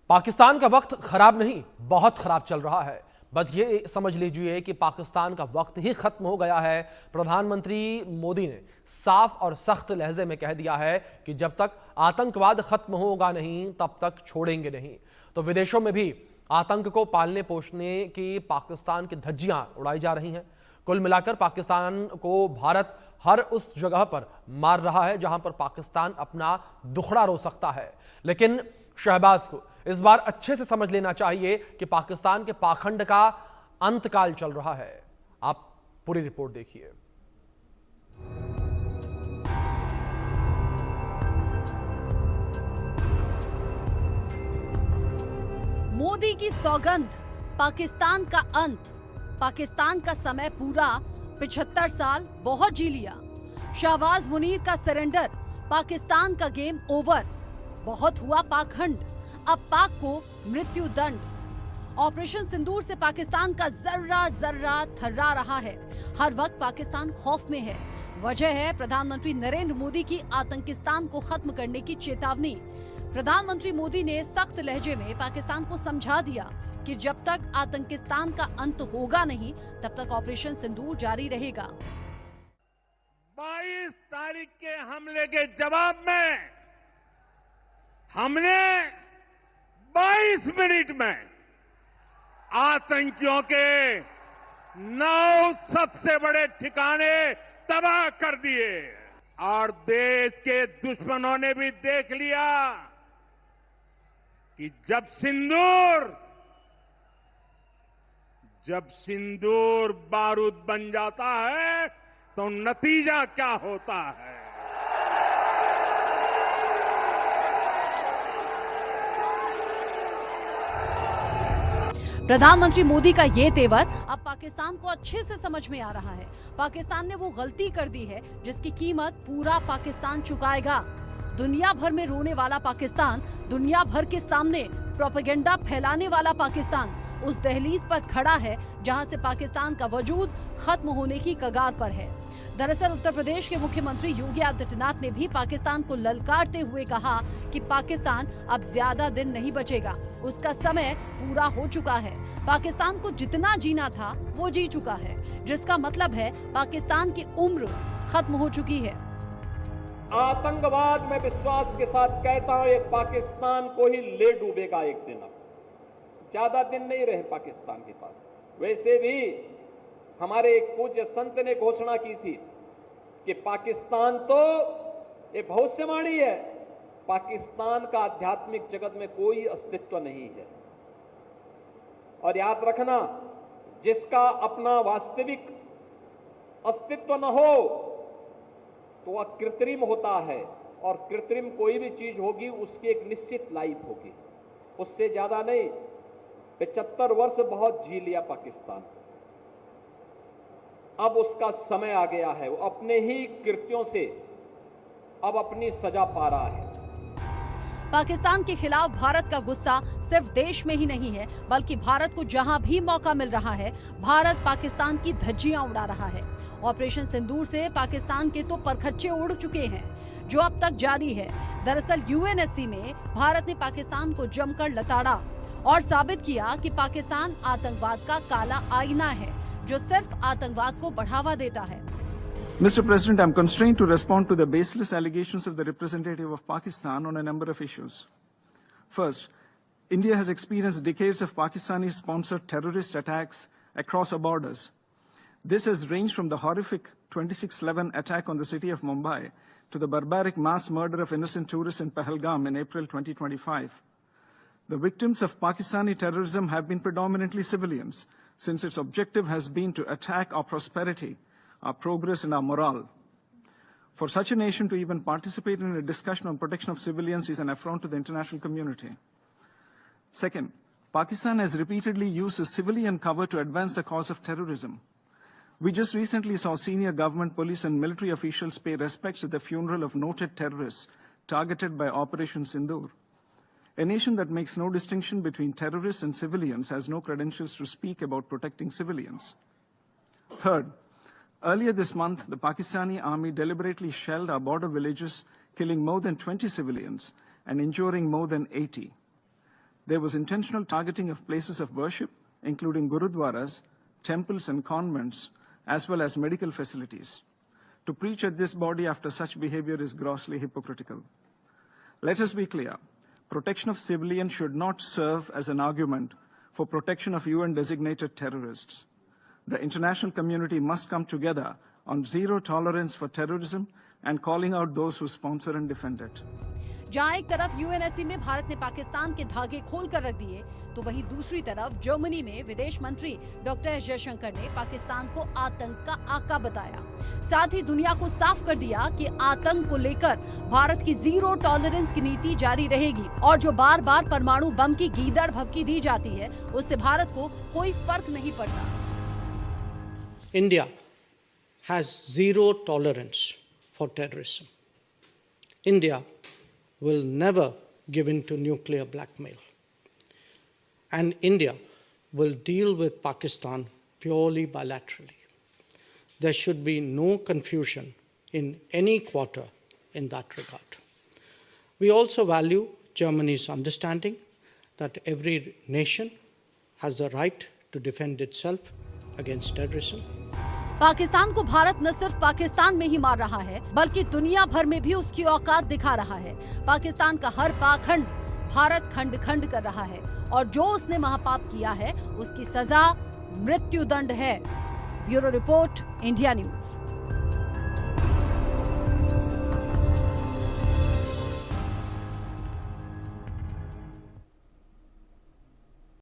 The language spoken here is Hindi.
पाकिस्तान का वक्त खराब नहीं, बहुत खराब चल रहा है। बस ये समझ लीजिए कि पाकिस्तान का वक्त ही खत्म हो गया है। प्रधानमंत्री मोदी ने साफ और सख्त लहजे में कह दिया है कि जब तक आतंकवाद खत्म होगा नहीं, तब तक छोड़ेंगे नहीं। तो विदेशों में भी आतंक को पालने पोषने की पाकिस्तान की धज्जियां उड़ाई जा रही हैं। कुल मिलाकर पाकिस्तान को भारत हर उस जगह पर मार रहा है जहां पर पाकिस्तान अपना दुखड़ा रो सकता है। लेकिन शहबाज को इस बार अच्छे से समझ लेना चाहिए कि पाकिस्तान के पाखंड का अंतकाल चल रहा है। आप पूरी रिपोर्ट देखिए। मोदी की सौगंध, पाकिस्तान का अंत। पाकिस्तान का समय पूरा, 75 साल बहुत जी लिया। शहबाज मुनीर का सरेंडर, पाकिस्तान का गेम ओवर। बहुत हुआ पाखंड, अब पाक को मृत्यु दंड। ऑपरेशन सिंदूर से पाकिस्तान का जर्रा जर्रा थर्रा रहा है। हर वक्त पाकिस्तान खौफ में है। वजह है प्रधानमंत्री नरेंद्र मोदी की आतंकिस्तान को खत्म करने की चेतावनी। प्रधानमंत्री मोदी ने सख्त लहजे में पाकिस्तान को समझा दिया कि जब तक आतंकिस्तान का अंत होगा नहीं, तब तक ऑपरेशन सिंदूर जारी रहेगा। 22 तारीख के हमले के जवाब में हमने 22 मिनट में आतंकियों के 9 सबसे बड़े ठिकाने तबाह कर दिए और देश के दुश्मनों ने भी देख लिया कि जब सिंदूर बारूद बन जाता है तो नतीजा क्या होता है। प्रधानमंत्री मोदी का ये तेवर अब पाकिस्तान को अच्छे से समझ में आ रहा है। पाकिस्तान ने वो गलती कर दी है जिसकी कीमत पूरा पाकिस्तान चुकाएगा। दुनिया भर में रोने वाला पाकिस्तान, दुनिया भर के सामने प्रोपेगेंडा फैलाने वाला पाकिस्तान उस दहलीज पर खड़ा है जहां से पाकिस्तान का वजूद खत्म होने की कगार पर है। दरअसल उत्तर प्रदेश के मुख्यमंत्री योगी आदित्यनाथ ने भी पाकिस्तान को ललकारते हुए कहा कि पाकिस्तान अब ज्यादा दिन नहीं बचेगा, उसका समय पूरा हो चुका है। पाकिस्तान को जितना जीना था वो जी चुका है, जिसका मतलब है पाकिस्तान की उम्र खत्म हो चुकी है। आतंकवाद में विश्वास के साथ कहता हूं, ये पाकिस्तान को ही ले डूबेगा एक दिन। अब ज्यादा दिन नहीं रहे पाकिस्तान के पास। वैसे भी हमारे एक पूज्य संत ने घोषणा की थी कि पाकिस्तान तो ये भविष्यवाणी है, पाकिस्तान का आध्यात्मिक जगत में कोई अस्तित्व नहीं है। और याद रखना, जिसका अपना वास्तविक अस्तित्व न हो तो वह कृत्रिम होता है, और कृत्रिम कोई भी चीज होगी उसकी एक निश्चित लाइफ होगी, उससे ज्यादा नहीं। 75 वर्ष बहुत जी लिया पाकिस्तान, अब उसका समय आ गया है। वो अपने ही कृत्यों से अब अपनी सजा पा रहा है। पाकिस्तान के खिलाफ भारत का गुस्सा सिर्फ देश में ही नहीं है, बल्कि भारत को जहां भी मौका मिल रहा है, भारत पाकिस्तान की धज्जियां उड़ा रहा है। ऑपरेशन सिंदूर से पाकिस्तान के तो परखच्चे उड़ चुके हैं, जो अब तक जारी है। दरअसल यूएनएससी में भारत ने पाकिस्तान को जमकर लताड़ा और साबित किया कि पाकिस्तान आतंकवाद का काला आईना है, जो सिर्फ आतंकवाद को बढ़ावा देता है। Mr. President, I am constrained to respond to the baseless allegations of the representative of Pakistan on a number of issues. First, India has experienced decades of Pakistani-sponsored terrorist attacks across our borders. This has ranged from the horrific 26/11 attack on the city of Mumbai to the barbaric mass murder of innocent tourists in Pahalgam in April 2025. The victims of Pakistani terrorism have been predominantly civilians, since its objective has been to attack our prosperity, our progress and our morale. For such a nation to even participate in a discussion on protection of civilians is an affront to the international community. Second, Pakistan has repeatedly used a civilian cover to advance the cause of terrorism. We just recently saw senior government, police and military officials pay respects at the funeral of noted terrorists targeted by Operation Sindoor. A nation that makes no distinction between terrorists and civilians has no credentials to speak about protecting civilians. Third, earlier this month, the Pakistani army deliberately shelled our border villages, killing more than 20 civilians and injuring more than 80. there was intentional targeting of places of worship, including gurudwaras, temples and convents, as well as medical facilities. To preach at this body after such behavior is grossly hypocritical. Let us be clear. Protection of civilians should not serve as an argument for protection of UN-designated terrorists. The international community must come together on zero tolerance for terrorism and calling out those who sponsor and defend it. जहां एक तरफ यूएनएससी में भारत ने पाकिस्तान के धागे खोल कर रख दिए, तो वहीं दूसरी तरफ जर्मनी में विदेश मंत्री डॉक्टर एस जयशंकर ने पाकिस्तान को आतंक का आका बताया। साथ ही दुनिया को साफ कर दिया कि आतंक को लेकर भारत की जीरो टॉलरेंस की नीति जारी रहेगी और जो बार बार परमाणु बम की गीदड़ भभकी दी जाती है, उससे भारत को कोई फर्क नहीं पड़ता। India has zero tolerance for terrorism. India will never give in to nuclear blackmail. And India will deal with Pakistan purely bilaterally. There should be no confusion in any quarter in that regard. We also value Germany's understanding that every nation has the right to defend itself against terrorism. Pakistan को भारत न सिर्फ पाकिस्तान में ही मार रहा है, बल्कि दुनिया भर में भी उसकी औकात दिखा रहा है। पाकिस्तान का हर पाखंड भारत खंड खंड कर रहा है और जो उसने महापाप किया है, उसकी सजा मृत्युदंड है। Bureau report, India news.